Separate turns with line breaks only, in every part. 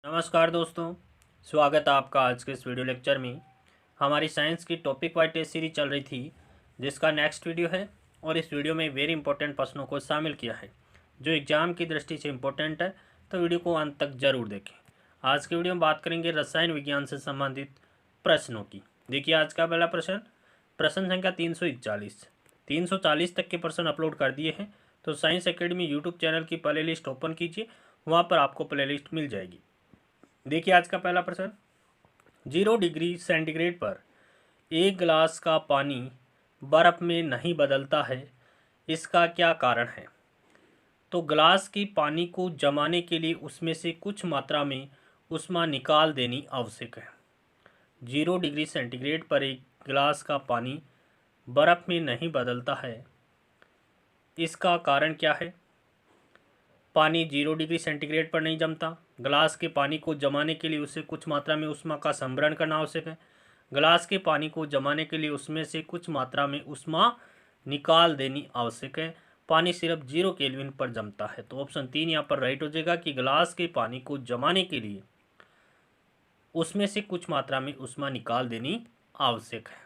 नमस्कार दोस्तों, स्वागत है आपका आज के इस वीडियो लेक्चर में। हमारी साइंस की टॉपिक वाइज टेस्ट सीरीज चल रही थी, जिसका नेक्स्ट वीडियो है। और इस वीडियो में वेरी इंपॉर्टेंट प्रश्नों को शामिल किया है जो एग्जाम की दृष्टि से इम्पोर्टेंट है, तो वीडियो को अंत तक जरूर देखें। आज के वीडियो में बात करेंगे रसायन विज्ञान से संबंधित प्रश्नों की। देखिए आज का पहला प्रश्न, प्रश्न संख्या 341। 340 तक के प्रश्न अपलोड कर दिए हैं, तो साइंस एकेडमी यूट्यूब चैनल की प्ले लिस्ट ओपन कीजिए, वहाँ पर आपको प्ले लिस्ट मिल जाएगी। देखिए आज का पहला प्रश्न, 0 डिग्री सेंटीग्रेड पर एक गिलास का पानी बर्फ में नहीं बदलता है, इसका क्या कारण है? तो गिलास की पानी को जमाने के लिए उसमें से कुछ मात्रा में ऊष्मा निकाल देनी आवश्यक है। 0 डिग्री सेंटीग्रेड पर एक गिलास का पानी बर्फ में नहीं बदलता है, इसका कारण क्या है? पानी 0 डिग्री सेंटीग्रेड पर नहीं जमता। गिलास के पानी को जमाने के लिए उसे कुछ मात्रा में ऊष्मा का संवरण करना आवश्यक है। गिलास के पानी को जमाने के लिए उसमें से कुछ मात्रा में ऊष्मा निकाल देनी आवश्यक है। पानी सिर्फ 0 केल्विन पर जमता है। तो ऑप्शन 3 यहाँ पर राइट हो जाएगा कि गिलास के पानी को जमाने के लिए उसमें से कुछ मात्रा में ऊष्मा निकाल देनी आवश्यक है।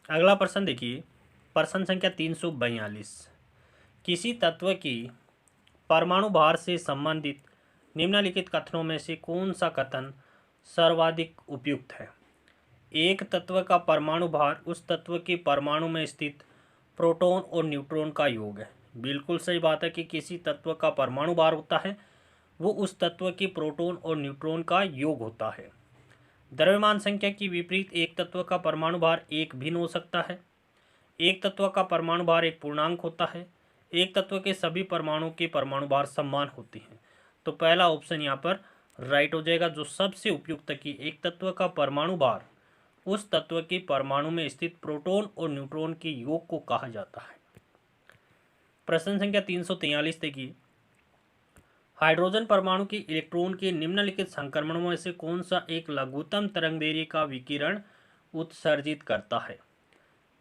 अगला प्रश्न देखिए, प्रश्न संख्या 342। किसी तत्व की परमाणु भार से संबंधित निम्नलिखित कथनों में से कौन सा कथन सर्वाधिक उपयुक्त है? एक तत्व का परमाणु भार उस तत्व के परमाणु में स्थित प्रोटॉन और न्यूट्रॉन का योग है। बिल्कुल सही बात है कि किसी तत्व का परमाणु भार होता है वो उस तत्व के प्रोटॉन और न्यूट्रॉन का योग होता है। द्रव्यमान संख्या की विपरीत एक तत्व का परमाणु भार एक भिन्न हो सकता है। एक तत्व का परमाणु भार एक पूर्णांक होता है। एक तत्व के सभी परमाणु के परमाणु भार समान होते हैं। तो पहला ऑप्शन यहाँ पर राइट हो जाएगा, जो सबसे उपयुक्त है कि एक तत्व का परमाणु भार उस तत्व के परमाणु में स्थित प्रोटॉन और न्यूट्रॉन के योग को कहा जाता है। प्रश्न संख्या 343 देखिए, हाइड्रोजन परमाणु के इलेक्ट्रॉन के निम्नलिखित संक्रमणों में से कौन सा एक लघुत्तम तरंगदैर्घ्य का विकिरण उत्सर्जित करता है?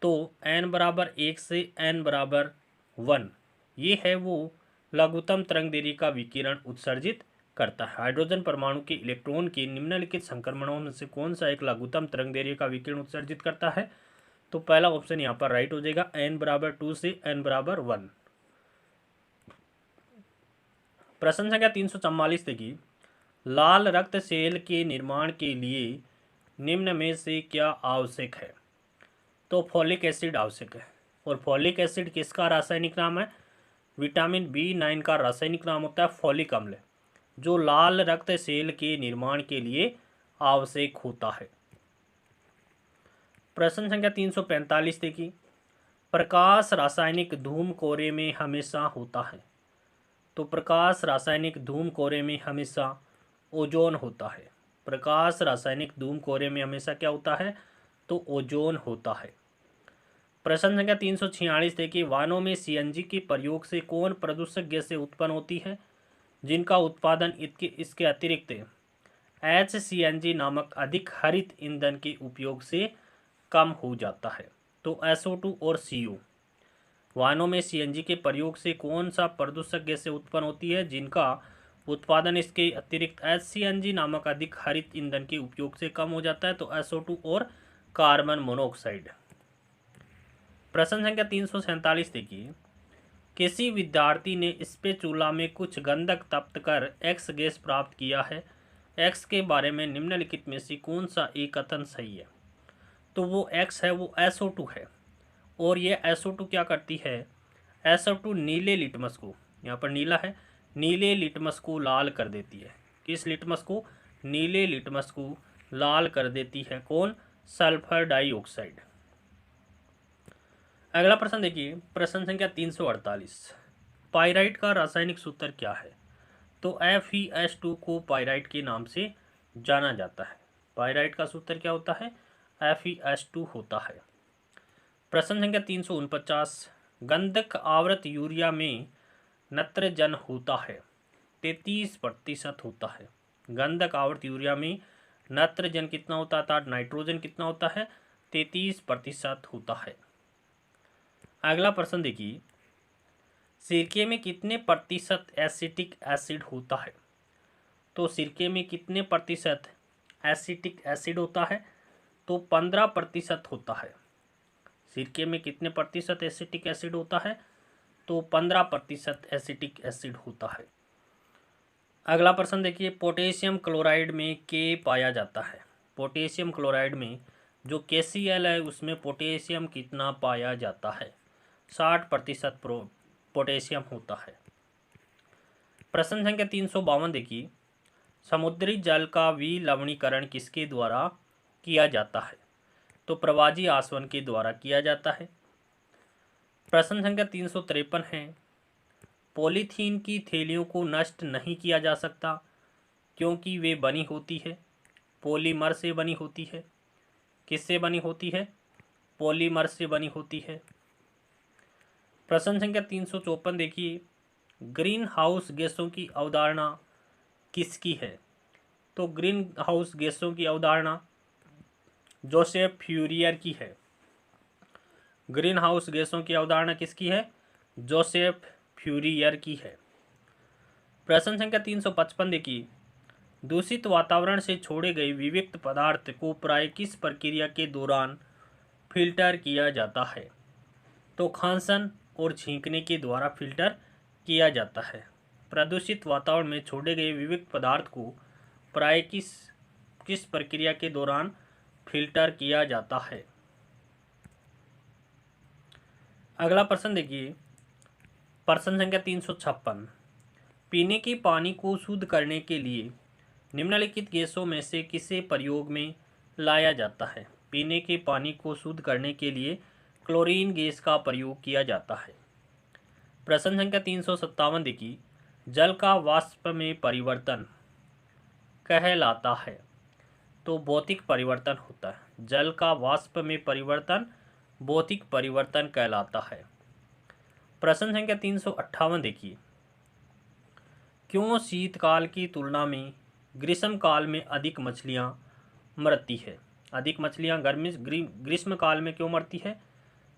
तो n=1 से n=1 ये है वो लघुत्तम तरंगदैर्घ्य का विकिरण उत्सर्जित करता है। हाइड्रोजन परमाणु के इलेक्ट्रॉन के निम्नलिखित संक्रमणों में से कौन सा एक लघुत्तम तरंगदैर्घ्य का विकिरण उत्सर्जित करता है? तो पहला ऑप्शन यहाँ पर राइट हो जाएगा, n=2 से n=1। प्रश्न संख्या 344 देखिए, लाल रक्त सेल के निर्माण के लिए निम्न में से क्या आवश्यक है? तो फॉलिक एसिड आवश्यक है। और फॉलिक एसिड किसका रासायनिक नाम है? विटामिन B9 का रासायनिक नाम होता है फॉलिक अम्ल, जो लाल रक्त सेल के निर्माण के लिए आवश्यक होता है। प्रश्न संख्या 345 देखिए, प्रकाश रासायनिक धूम कोरे में हमेशा होता है। तो प्रकाश रासायनिक धूम कोरे में हमेशा ओजोन होता है। प्रकाश रासायनिक धूम कोरे में हमेशा क्या होता है? तो ओजोन होता है। प्रश्न संख्या 346 देखिए, वाहनों में CNG के प्रयोग से कौन प्रदूषक गैसें उत्पन्न होती है जिनका उत्पादन इसके अतिरिक्त HCNG नामक अधिक हरित ईंधन के उपयोग से कम हो जाता है? तो SO2 और CO। वाहनों में CNG के प्रयोग से कौन सा प्रदूषक गैसें उत्पन्न होती है जिनका उत्पादन इसके अतिरिक्त HCNG नामक अधिक हरित ईंधन के उपयोग से कम हो जाता है? तो SO2 और कार्बन मोनोऑक्साइड। प्रश्न संख्या 347 देखिए, किसी विद्यार्थी ने स्पेचुला में कुछ गंधक तप्त कर X गैस प्राप्त किया है। X के बारे में निम्नलिखित में से कौन सा एक कथन सही है? तो वो X है वो SO2 है। और ये SO2 क्या करती है? SO2 नीले लिटमस को, यहाँ पर नीला है, नीले लिटमस को लाल कर देती है। किस लिटमस को? नीले लिटमस को लाल कर देती है। कौन? Sulphur dioxide. अगला प्रश्न देखिए, प्रश्न संख्या 348। पाइराइट का रासायनिक सूत्र क्या है? तो FeS2 को पाइराइट के नाम से जाना जाता है। पाइराइट का सूत्र क्या होता है? FeS2 होता है। प्रश्न संख्या 349, गंधक आवृत यूरिया में नत्रजन होता है 33% होता है। गंधक आवृत यूरिया में नत्रजन कितना होता था? नाइट्रोजन कितना होता है? 33% होता है। अगला प्रश्न देखिए, सिरके में कितने प्रतिशत एसिटिक एसिड होता है? तो सिरके में कितने प्रतिशत एसिटिक एसिड होता है? तो 15% होता है। सिरके में कितने प्रतिशत एसिटिक एसिड होता है? तो 15% एसिटिक एसिड होता है। अगला प्रश्न देखिए, पोटेशियम क्लोराइड में के पाया जाता है। पोटेशियम क्लोराइड में जो KCl है उसमें पोटेशियम कितना पाया जाता है? 60% पोटेशियम होता है। प्रश्न संख्या 352 देखिए, समुद्री जल का विलवणीकरण किसके द्वारा किया जाता है? तो प्रवाजी आसवन के द्वारा किया जाता है। प्रश्न संख्या 353 है, पॉलीथीन की थैलियों को नष्ट नहीं किया जा सकता क्योंकि वे बनी होती है पॉलीमर से बनी होती है। किससे बनी होती है? पॉलीमर से बनी होती है। प्रश्न संख्या 354 देखिए, ग्रीन हाउस गैसों की अवधारणा किसकी है? तो ग्रीन हाउस गैसों की अवधारणा जोसेफ फ्यूरियर की है। ग्रीन हाउस गैसों की अवधारणा किसकी है? जोसेफ फ्यूरियर की है। प्रश्न संख्या 355 देखिए, दूषित वातावरण से छोड़े गए विविक्त पदार्थ को प्राय किस प्रक्रिया के दौरान फिल्टर किया जाता है? तो खांसन और छींकने के द्वारा फिल्टर किया जाता है। प्रदूषित वातावरण में छोड़े गए विविक्त पदार्थ को प्राय किस प्रक्रिया के दौरान फिल्टर किया जाता है? अगला प्रश्न देखिए, प्रश्न संख्या 356, पीने के पानी को शुद्ध करने के लिए निम्नलिखित गैसों में से किसे प्रयोग में लाया जाता है? पीने के पानी को शुद्ध करने के लिए क्लोरीन गैस का प्रयोग किया जाता है। प्रश्न संख्या 357 देखिए, जल का वाष्प में परिवर्तन कहलाता है? तो भौतिक परिवर्तन होता है। जल का वाष्प में परिवर्तन भौतिक परिवर्तन कहलाता है। प्रश्न संख्या 358 देखिए, क्यों शीतकाल की तुलना में ग्रीष्म काल में अधिक मछलियां मरती है? अधिक मछलियां ग्रीष्म काल में क्यों मरती है?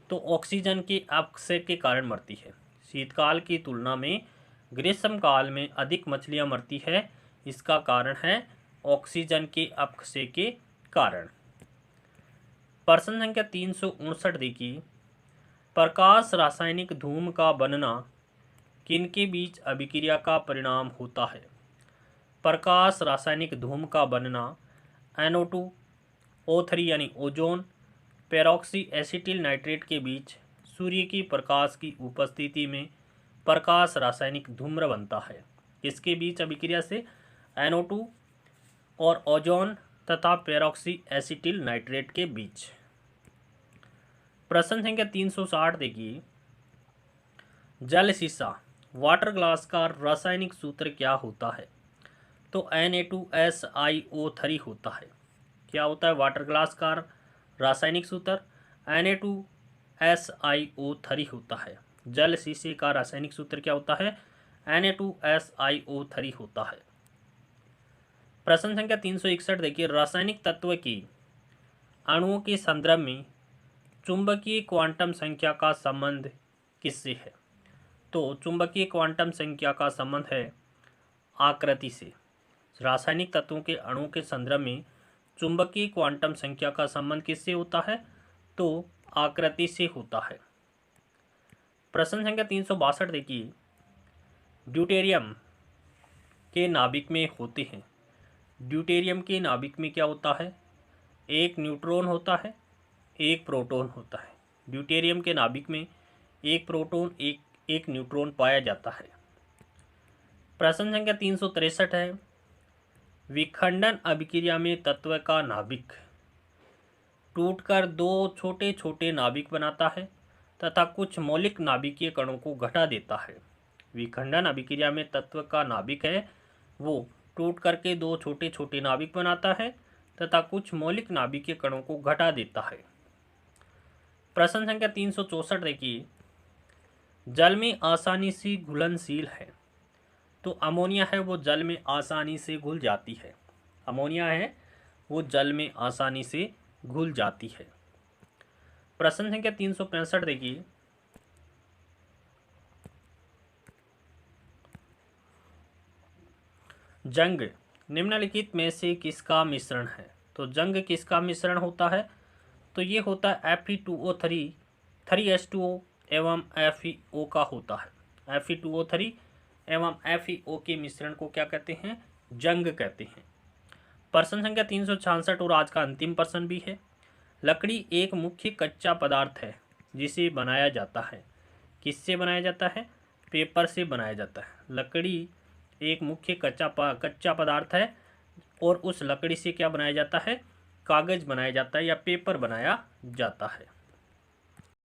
तो ऑक्सीजन के अपक्षय के कारण मरती है। शीतकाल की तुलना में ग्रीष्म काल में अधिक मछलियां मरती है, इसका कारण है ऑक्सीजन के अपक्षय के कारण। प्रश्न संख्या 359 देखिए, प्रकाश रासायनिक धूम का बनना किनके बीच अभिक्रिया का परिणाम होता है? प्रकाश रासायनिक धूम का बनना NO2 O3 यानी ओजोन पेरोक्सी एसिटिल नाइट्रेट के बीच सूर्य की प्रकाश की उपस्थिति में प्रकाश रासायनिक धूम्र बनता है। किसके बीच अभिक्रिया से? NO2 और ओजोन तथा पेरोक्सी एसिटिल नाइट्रेट के बीच। प्रश्न संख्या 360 देखिए, जल शीशा वाटर ग्लास का रासायनिक सूत्र क्या होता है? तो Na2SiO3 होता है। क्या होता है वाटर ग्लास का रासायनिक सूत्र? Na2SiO3 होता है। जल शीशे का रासायनिक सूत्र क्या होता है? Na2SiO3 होता है। प्रश्न संख्या 361 देखिए, रासायनिक तत्व की अणुओं के संदर्भ में चुंबकीय क्वांटम संख्या का संबंध किससे है? तो चुंबकीय क्वांटम संख्या का संबंध है आकृति से। रासायनिक तत्वों के अणुओं के संदर्भ में चुंबकीय क्वांटम संख्या का संबंध किससे होता है? तो आकृति से होता है। प्रश्न संख्या 362 देखिए, ड्यूटेरियम के नाभिक में होते हैं। ड्यूटेरियम के नाभिक में क्या होता है? एक न्यूट्रॉन होता है, एक प्रोटॉन होता है। ड्यूटेरियम के नाभिक में एक प्रोटॉन एक न्यूट्रॉन पाया जाता है। प्रश्न संख्या 363 है, विखंडन अभिक्रिया में तत्व का नाभिक टूटकर दो छोटे छोटे नाभिक बनाता है तथा कुछ मौलिक नाभिकीय कणों को घटा देता है। विखंडन अभिक्रिया में तत्व का नाभिक है वो टूट करके दो छोटे छोटे नाभिक बनाता है तथा कुछ मौलिक नाभिकीय कणों को घटा देता है। प्रश्न संख्या 364 देखिए, जल में आसानी से घुलनशील है। तो अमोनिया है वो जल में आसानी से घुल जाती है। अमोनिया है वो जल में आसानी से घुल जाती है। प्रश्न संख्या 365 देखिए, जंग निम्नलिखित में से किसका मिश्रण है? तो जंग किसका मिश्रण होता है? तो ये होता है Fe2O3 3H2O एवं FeO का होता है। Fe2O3 एवं FeO के मिश्रण को क्या कहते हैं? जंग कहते हैं। प्रश्न संख्या 366 और आज का अंतिम प्रश्न भी है। लकड़ी एक मुख्य कच्चा पदार्थ है जिसे बनाया जाता है। किससे बनाया जाता है? पेपर से बनाया जाता है। लकड़ी एक मुख्य कच्चा पदार्थ है और उस लकड़ी से क्या बनाया जाता है? कागज बनाया जाता है या पेपर बनाया जाता है।